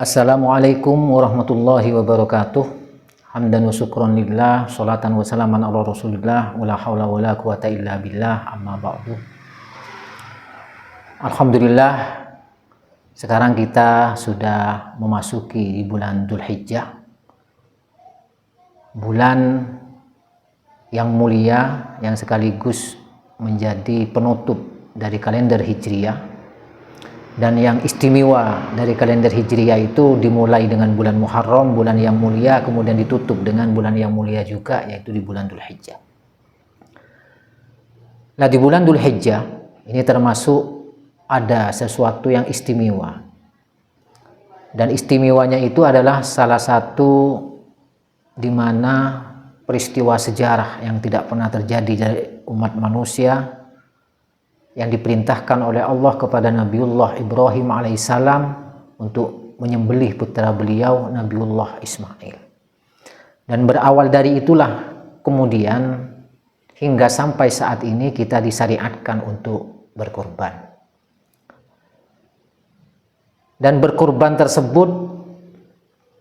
Assalamualaikum warahmatullahi wabarakatuh. Hamdan wa syukran lillah, salatan wa salaman ala rasulillah, wala hawla wala quwata illa billah, amma ba'du. Alhamdulillah, sekarang kita sudah memasuki bulan Dzulhijjah, bulan yang mulia yang sekaligus menjadi penutup dari kalender Hijriyah. Dan yang istimewa dari kalender Hijriyah itu dimulai dengan bulan Muharram, bulan yang mulia, kemudian ditutup dengan bulan yang mulia juga, yaitu di bulan Dzulhijjah. Nah, di bulan Dzulhijjah ini termasuk ada sesuatu yang istimewa. Dan istimewanya itu adalah salah satu di mana peristiwa sejarah yang tidak pernah terjadi dari umat manusia yang diperintahkan oleh Allah kepada Nabiullah Ibrahim alaihissalam untuk menyembelih putra beliau Nabiullah Ismail. Dan berawal dari itulah kemudian hingga sampai saat ini kita disyariatkan untuk berkorban. Dan berkorban tersebut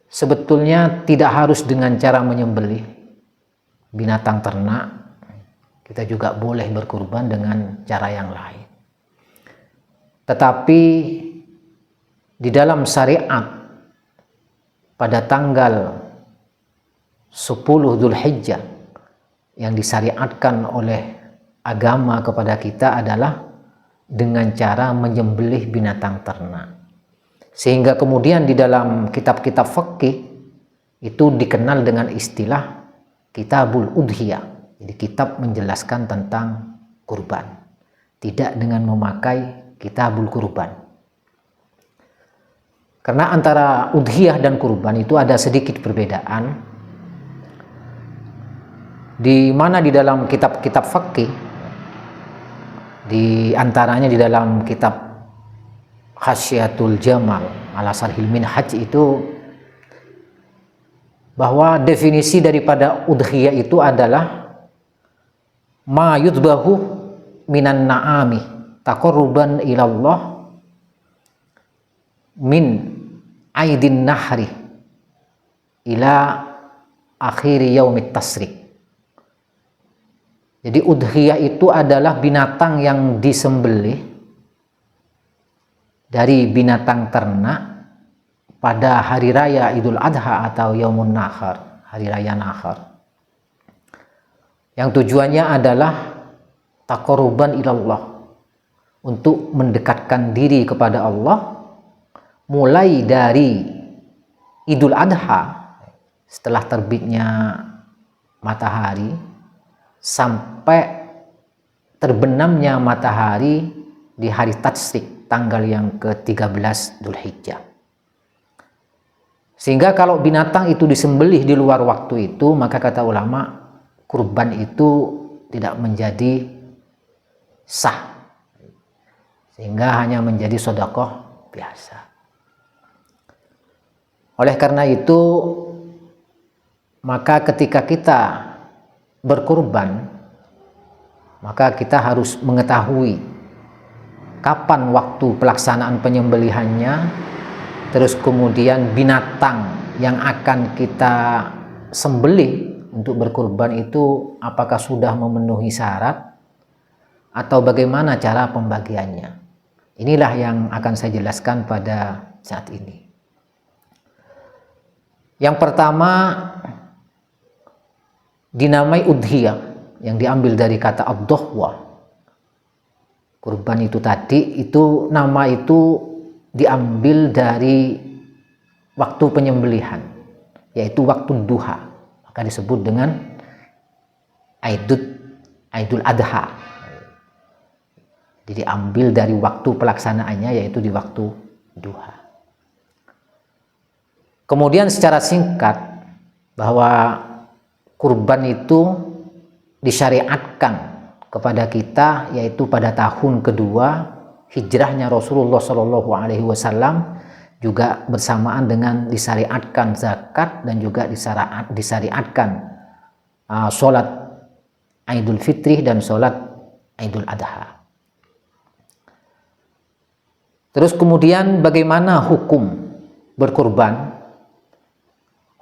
sebetulnya tidak harus dengan cara menyembelih binatang ternak. Kita juga boleh berkurban dengan cara yang lain. Tetapi di dalam syariat pada tanggal 10 Dzulhijjah yang disyariatkan oleh agama kepada kita adalah dengan cara menyembelih binatang ternak. Sehingga kemudian di dalam kitab-kitab fikih itu dikenal dengan istilah Kitabul Udhiyah. Jadi kitab menjelaskan tentang kurban, tidak dengan memakai kitabul kurban. Karena antara udhiyah dan kurban itu ada sedikit perbedaan, di mana di dalam kitab-kitab fikih, di antaranya di dalam kitab Hasyiatul Jamal ala Sarhil Minhaj itu, bahwa definisi daripada udhiyah itu adalah ma yudbahu minan na'ami taqarruban ilallah min aidin nahri ila akhiri yaumit tasrik. Jadi udhiyah itu adalah binatang yang disembelih dari binatang ternak pada hari raya Idul Adha atau Yaumun Nahar, hari raya Nahar. Yang tujuannya adalah taqarruban ilallah, untuk mendekatkan diri kepada Allah, mulai dari Idul Adha setelah terbitnya matahari sampai terbenamnya matahari di hari Tatsrik, tanggal yang ke-13 Dzulhijjah. Sehingga kalau binatang itu disembelih di luar waktu itu, maka kata ulama, kurban itu tidak menjadi sah, sehingga hanya menjadi sedekah biasa. Oleh karena itu, maka ketika kita berkurban, maka kita harus mengetahui kapan waktu pelaksanaan penyembelihannya, terus kemudian binatang yang akan kita sembelih untuk berkurban itu apakah sudah memenuhi syarat atau bagaimana cara pembagiannya. Inilah yang akan saya jelaskan pada saat ini. Yang pertama, dinamai udhiyah yang diambil dari kata ad-dhahwa. Kurban itu tadi, itu nama itu diambil dari waktu penyembelihan, yaitu waktu duha. Maka disebut dengan Idul Adha. Jadi diambil dari waktu pelaksanaannya, yaitu di waktu duha. Kemudian secara singkat, bahwa kurban itu disyariatkan kepada kita, yaitu pada tahun kedua hijrahnya Rasulullah SAW, juga bersamaan dengan disyariatkan zakat dan juga disyariatkan sholat Idul Fitri dan sholat Idul Adha. Terus kemudian bagaimana hukum berkurban,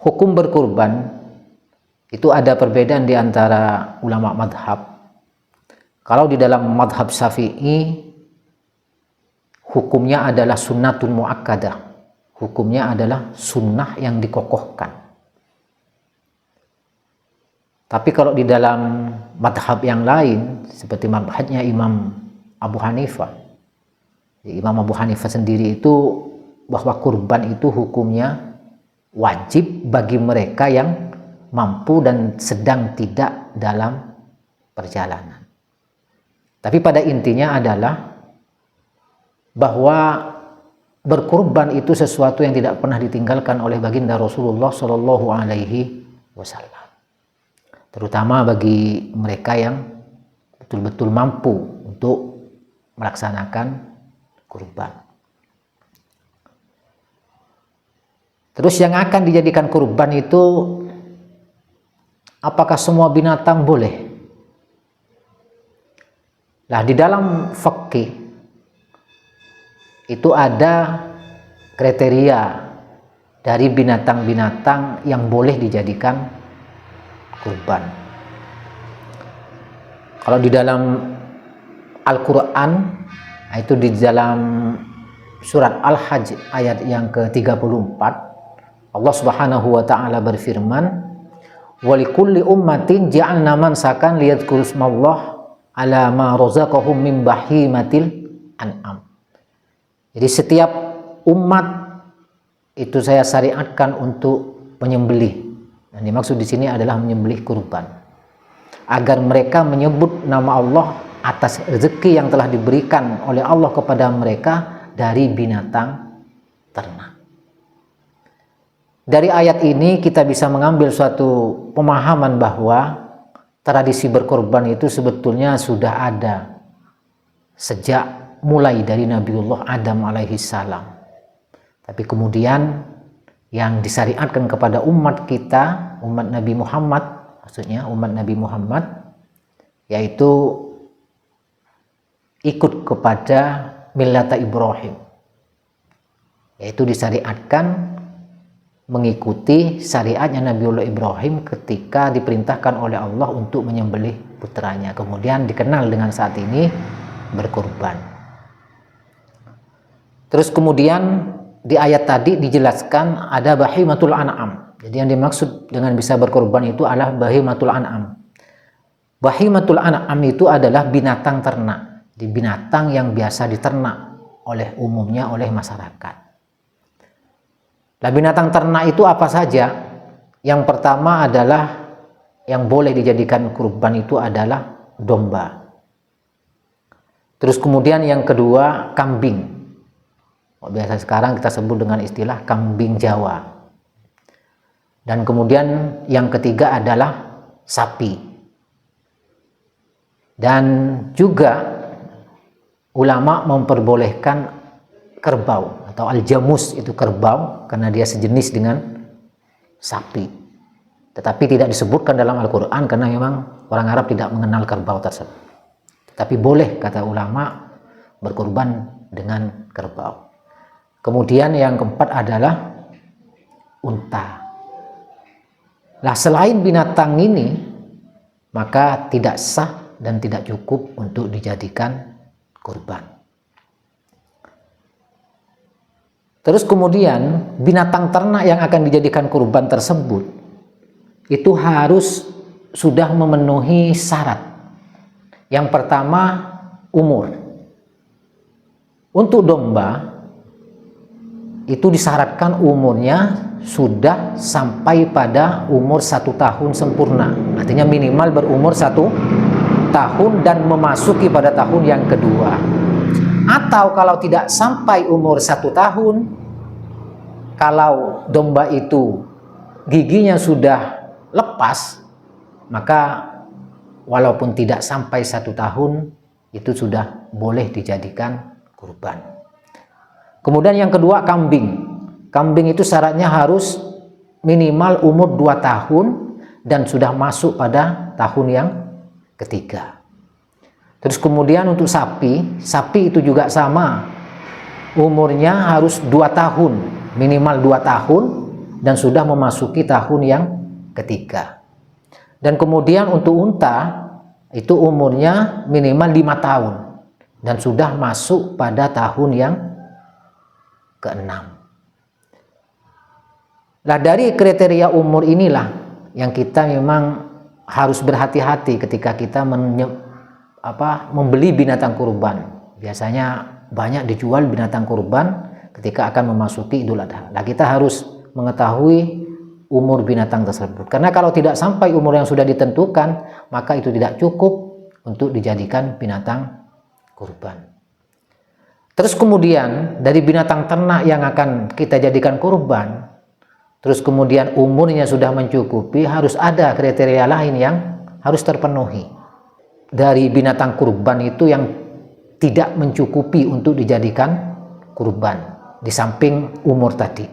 hukum berkurban itu ada perbedaan di antara ulama madhab. Kalau di dalam madhab Syafi'i, hukumnya adalah sunnatun muakkadah, hukumnya adalah sunnah yang dikokohkan. Tapi kalau di dalam madhab yang lain, seperti madhabnya Imam Abu Hanifah, Imam Abu Hanifah sendiri itu bahwa kurban itu hukumnya wajib bagi mereka yang mampu dan sedang tidak dalam perjalanan. Tapi pada intinya adalah bahwa berkurban itu sesuatu yang tidak pernah ditinggalkan oleh baginda Rasulullah Shallallahu Alaihi Wasallam, terutama bagi mereka yang betul-betul mampu untuk melaksanakan kurban. Terus yang akan dijadikan kurban itu, apakah semua binatang boleh? Nah, di dalam fikih itu ada kriteria dari binatang-binatang yang boleh dijadikan kurban. Kalau di dalam Al-Quran, itu di dalam surat Al-Hajj ayat yang ke-34, Allah Subhanahu wa taala berfirman, "Walikulli ummatin ja'alna mansakan liyadhkurusmallah ala ma razaqahum min bahimatil an'am." Jadi setiap umat itu saya syariatkan untuk menyembelih. Dan dimaksud di sini adalah menyembelih kurban, agar mereka menyebut nama Allah atas rezeki yang telah diberikan oleh Allah kepada mereka dari binatang ternak. Dari ayat ini kita bisa mengambil suatu pemahaman bahwa tradisi berkorban itu sebetulnya sudah ada sejak mulai dari Nabiullah Adam alaihi salam. Tapi kemudian yang disyariatkan kepada umat kita, umat Nabi Muhammad, maksudnya umat Nabi Muhammad, yaitu ikut kepada millata Ibrahim, yaitu disyariatkan mengikuti syariatnya Nabiullah Ibrahim ketika diperintahkan oleh Allah untuk menyembelih putranya, kemudian dikenal dengan saat ini berkorban. Terus kemudian di ayat tadi dijelaskan ada bahimatul an'am. Jadi yang dimaksud dengan bisa berkorban itu adalah bahimatul an'am. Bahimatul an'am itu adalah binatang ternak, di binatang yang biasa diternak oleh umumnya oleh masyarakat. Nah, binatang ternak itu apa saja? Yang pertama adalah yang boleh dijadikan kurban itu adalah domba. Terus kemudian yang kedua kambing. Biasa sekarang kita sebut dengan istilah kambing Jawa. Dan kemudian yang ketiga adalah sapi. Dan juga ulama memperbolehkan kerbau atau aljamus, itu kerbau karena dia sejenis dengan sapi. Tetapi tidak disebutkan dalam Al-Quran karena memang orang Arab tidak mengenal kerbau tersebut. Tapi boleh kata ulama berkorban dengan kerbau. Kemudian yang keempat adalah unta. Nah, selain binatang ini maka tidak sah dan tidak cukup untuk dijadikan kurban. Terus kemudian binatang ternak yang akan dijadikan kurban tersebut itu harus sudah memenuhi syarat. Yang pertama umur. Untuk domba itu disyaratkan umurnya sudah sampai pada umur 1 tahun sempurna. Artinya minimal berumur 1 tahun dan memasuki pada tahun yang kedua. Atau kalau tidak sampai umur 1 tahun, kalau domba itu giginya sudah lepas, maka walaupun tidak sampai 1 tahun, itu sudah boleh dijadikan kurban. Kemudian yang kedua kambing. Kambing itu syaratnya harus minimal umur 2 tahun dan sudah masuk pada tahun yang ketiga. Terus kemudian untuk sapi itu juga sama. Umurnya harus 2 tahun minimal 2 tahun dan sudah memasuki tahun yang ketiga. Dan kemudian untuk unta itu umurnya minimal 5 tahun dan sudah masuk pada tahun yang ke-6. Nah, dari kriteria umur inilah yang kita memang harus berhati-hati ketika kita membeli binatang kurban. Biasanya banyak dijual binatang kurban ketika akan memasuki Idul Adha. Nah, kita harus mengetahui umur binatang tersebut. Karena kalau tidak sampai umur yang sudah ditentukan, maka itu tidak cukup untuk dijadikan binatang kurban. Terus kemudian dari binatang ternak yang akan kita jadikan kurban, terus kemudian umurnya sudah mencukupi, harus ada kriteria lain yang harus terpenuhi. Dari binatang kurban itu yang tidak mencukupi untuk dijadikan kurban, di samping umur tadi.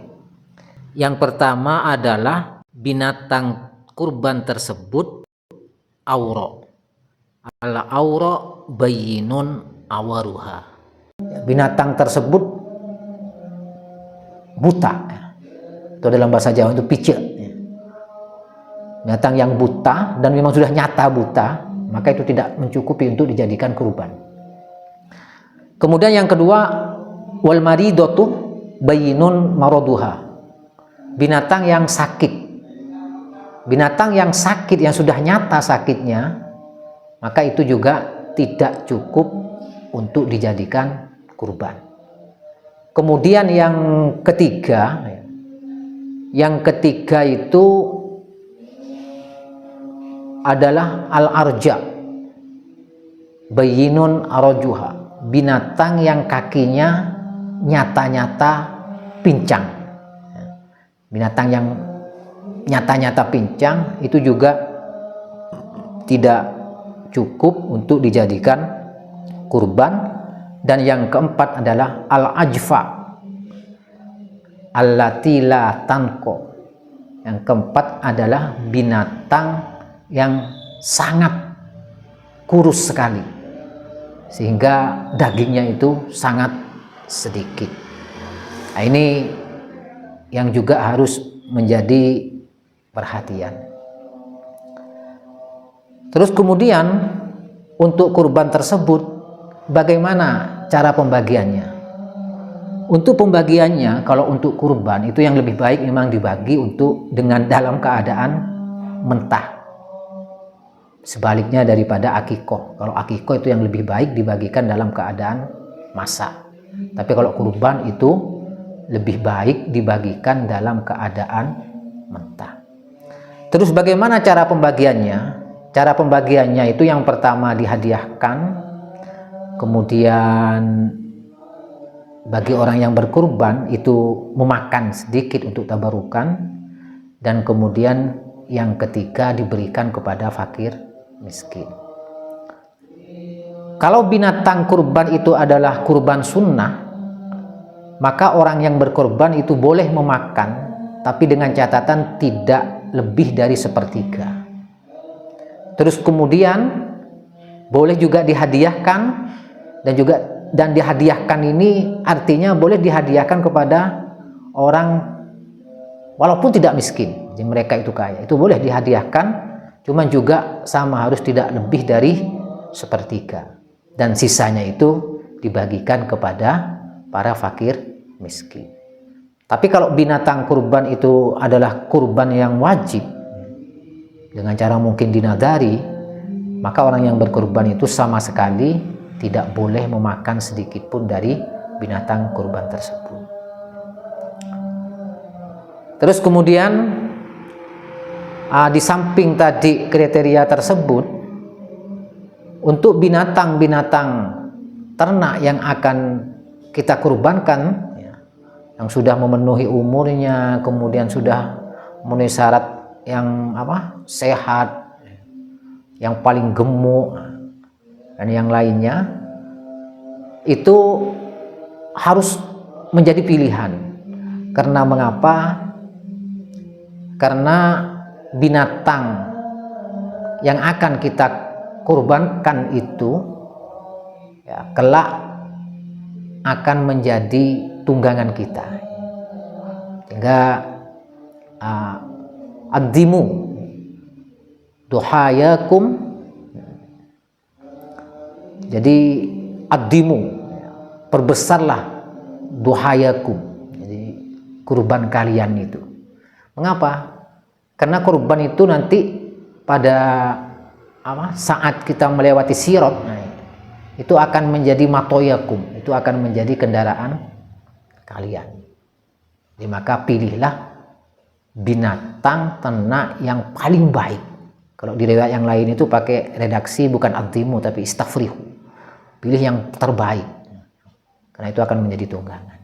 Yang pertama adalah binatang kurban tersebut auro. Al-auro bayyinun awaruha. Binatang tersebut buta. Itu dalam bahasa Jawa itu pice. Binatang yang buta dan memang sudah nyata buta, maka itu tidak mencukupi untuk dijadikan kurban. Kemudian yang kedua, wal maridatu bayyinun maraduha. Binatang yang sakit. Binatang yang sakit, yang sudah nyata sakitnya, maka itu juga tidak cukup untuk dijadikan kurban. Kemudian yang ketiga itu adalah al-arja bayyinun arajuha. Binatang yang kakinya nyata-nyata pincang. Binatang yang nyata-nyata pincang itu juga tidak cukup untuk dijadikan kurban. Dan yang keempat adalah al-ajfa allati la tanqo. Yang keempat adalah binatang yang sangat kurus sekali sehingga dagingnya itu sangat sedikit. Nah, ini yang juga harus menjadi perhatian. Terus kemudian untuk kurban tersebut bagaimana cara pembagiannya? Untuk pembagiannya, kalau untuk kurban itu yang lebih baik memang dibagi untuk dengan dalam keadaan mentah. Sebaliknya daripada akikoh. Kalau akikoh itu yang lebih baik dibagikan dalam keadaan masak. Tapi kalau kurban itu lebih baik dibagikan dalam keadaan mentah. Terus bagaimana cara pembagiannya? Cara pembagiannya itu yang pertama dihadiahkan, kemudian bagi orang yang berkurban itu memakan sedikit untuk tabarukan, dan kemudian yang ketiga diberikan kepada fakir miskin. Kalau binatang kurban itu adalah kurban sunnah, maka orang yang berkurban itu boleh memakan, tapi dengan catatan tidak lebih dari sepertiga. Terus kemudian boleh juga dihadiahkan, dan dihadiahkan ini artinya boleh dihadiahkan kepada orang walaupun tidak miskin, jadi mereka itu kaya, itu boleh dihadiahkan, cuman juga sama harus tidak lebih dari sepertiga, dan sisanya itu dibagikan kepada para fakir miskin. Tapi kalau binatang kurban itu adalah kurban yang wajib dengan cara mungkin dinadari, maka orang yang berkurban itu sama sekali tidak boleh memakan sedikit pun dari binatang kurban tersebut. Terus kemudian di samping tadi kriteria tersebut, untuk binatang-binatang ternak yang akan kita kurbankan, yang sudah memenuhi umurnya, kemudian sudah memenuhi syarat yang sehat, yang paling gemuk, dan yang lainnya, itu harus menjadi pilihan. Karena mengapa? Karena binatang yang akan kita kurbankan itu kelak akan menjadi tunggangan kita. jaga addimu duhayakum. Jadi addimu, perbesarlah duhayakum, jadi kurban kalian itu. Mengapa? Karena kurban itu nanti pada saat kita melewati sirat, itu akan menjadi matoyakum, itu akan menjadi kendaraan kalian. Jadi maka pilihlah binatang ternak yang paling baik. Kalau di riwayat yang lain itu pakai redaksi bukan addimu tapi istafrihu, pilih yang terbaik, karena itu akan menjadi tunggangan.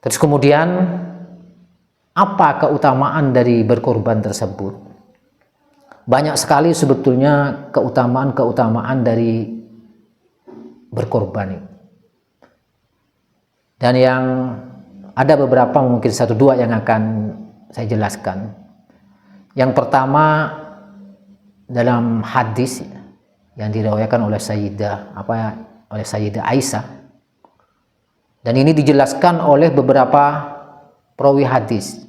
Terus kemudian apa keutamaan dari berkorban tersebut? Banyak sekali sebetulnya keutamaan dari berkorban itu. Dan yang ada beberapa, mungkin 1-2 yang akan saya jelaskan. Yang pertama, dalam hadis yang diriwayatkan oleh Sayyidah Aisyah. Dan ini dijelaskan oleh beberapa perawi hadis.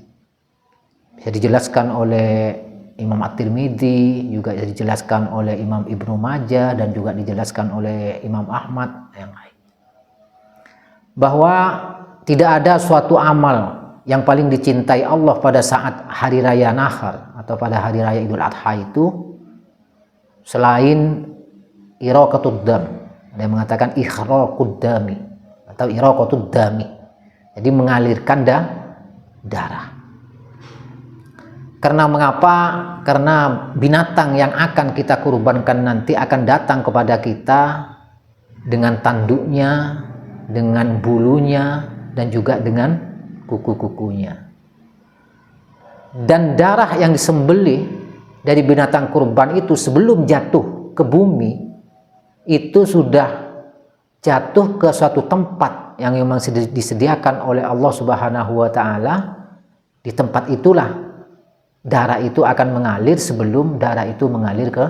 Bisa dijelaskan oleh Imam At-Tirmidzi, juga dijelaskan oleh Imam Ibnu Majah, dan juga dijelaskan oleh Imam Ahmad yang lain. Bahwa tidak ada suatu amal yang paling dicintai Allah pada saat hari raya Nahar atau pada hari raya Idul Adha itu selain iraqatud dam. Ada yang mengatakan ikhraqud dami atau iraqatud dami. Jadi mengalirkan darah. Karena mengapa? Karena binatang yang akan kita kurbankan nanti akan datang kepada kita dengan tanduknya, dengan bulunya, dan juga dengan kuku-kukunya. Dan darah yang disembelih dari binatang kurban itu sebelum jatuh ke bumi itu sudah jatuh ke suatu tempat yang memang disediakan oleh Allah Subhanahu wa taala. Di tempat itulah darah itu akan mengalir sebelum darah itu mengalir ke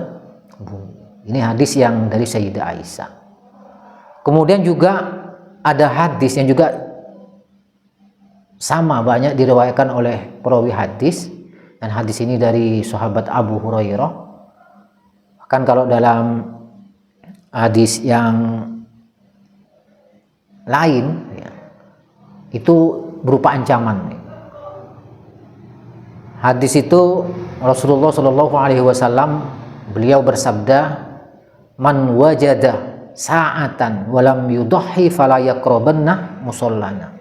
bumi. Ini hadis yang dari Sayyidah Aisyah. Kemudian juga ada hadis yang juga sama banyak diriwayatkan oleh perawi hadis, dan hadis ini dari sahabat Abu Hurairah. Bahkan kalau dalam hadis yang lain ya, itu berupa ancaman. Hadis itu Rasulullah Shallallahu Alaihi Wasallam beliau bersabda, "Man wajada sa'atan walam yudhi fala yaqrabanna musallana."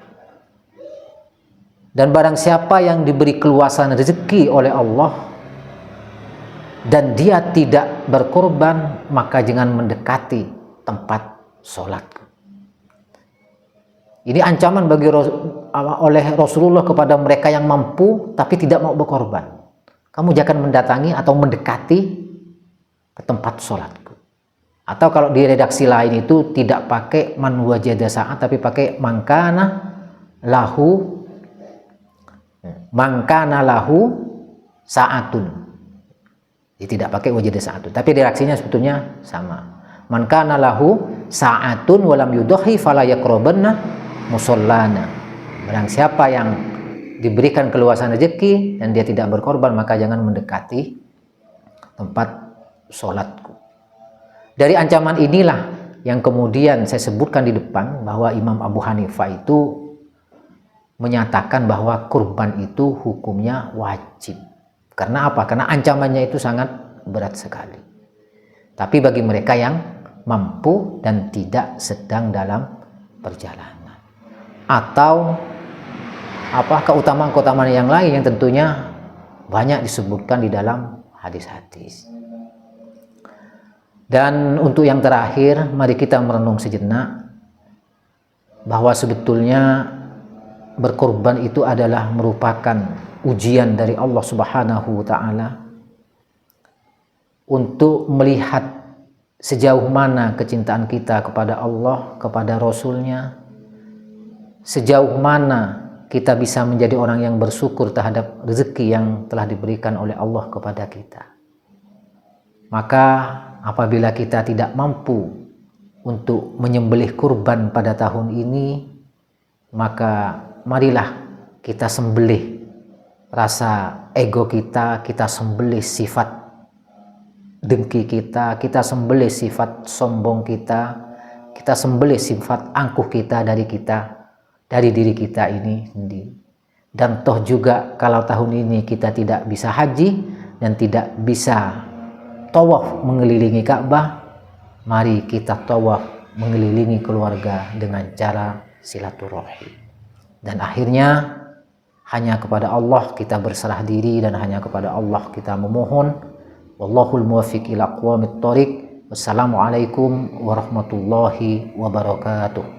Dan barang siapa yang diberi keluasan rezeki oleh Allah dan dia tidak berkorban, maka jangan mendekati tempat sholat. Ini ancaman oleh Rasulullah kepada mereka yang mampu tapi tidak mau berkorban. Kamu jangan mendatangi atau mendekati ke tempat sholatku. Atau kalau di redaksi lain itu tidak pakai man wajada saat tapi pakai mangkana lahu saatun. Jadi tidak pakai wajada saatun, tapi redaksinya sebetulnya sama. Mangkana lahu saatun walam yudhi fala yaqrabanna musallana. Barang siapa yang diberikan keluasan rezeki dan dia tidak berkorban, maka jangan mendekati tempat sholatku. Dari ancaman inilah yang kemudian saya sebutkan di depan, bahwa Imam Abu Hanifah itu menyatakan bahwa kurban itu hukumnya wajib. Karena apa? Karena ancamannya itu sangat berat sekali. Tapi bagi mereka yang mampu dan tidak sedang dalam perjalanan, atau keutamaan-keutamaan yang lain yang tentunya banyak disebutkan di dalam hadis-hadis. Dan untuk yang terakhir, mari kita merenung sejenak bahwa sebetulnya berkorban itu adalah merupakan ujian dari Allah Subhanahu wa taala untuk melihat sejauh mana kecintaan kita kepada Allah, kepada Rasul-Nya, sejauh mana kita bisa menjadi orang yang bersyukur terhadap rezeki yang telah diberikan oleh Allah kepada kita. Maka apabila kita tidak mampu untuk menyembelih kurban pada tahun ini, maka marilah kita sembelih rasa ego kita, kita sembelih sifat dengki kita sembelih sifat sombong kita sembelih sifat angkuh kita dari diri kita ini sendiri. Dan toh juga kalau tahun ini kita tidak bisa haji dan tidak bisa tawaf mengelilingi Ka'bah, mari kita tawaf mengelilingi keluarga dengan cara silaturahim. Dan akhirnya hanya kepada Allah kita berserah diri dan hanya kepada Allah kita memohon. Wallahul muwaffiq ila aqwamit thoriq. Wassalamualaikum warahmatullahi wabarakatuh.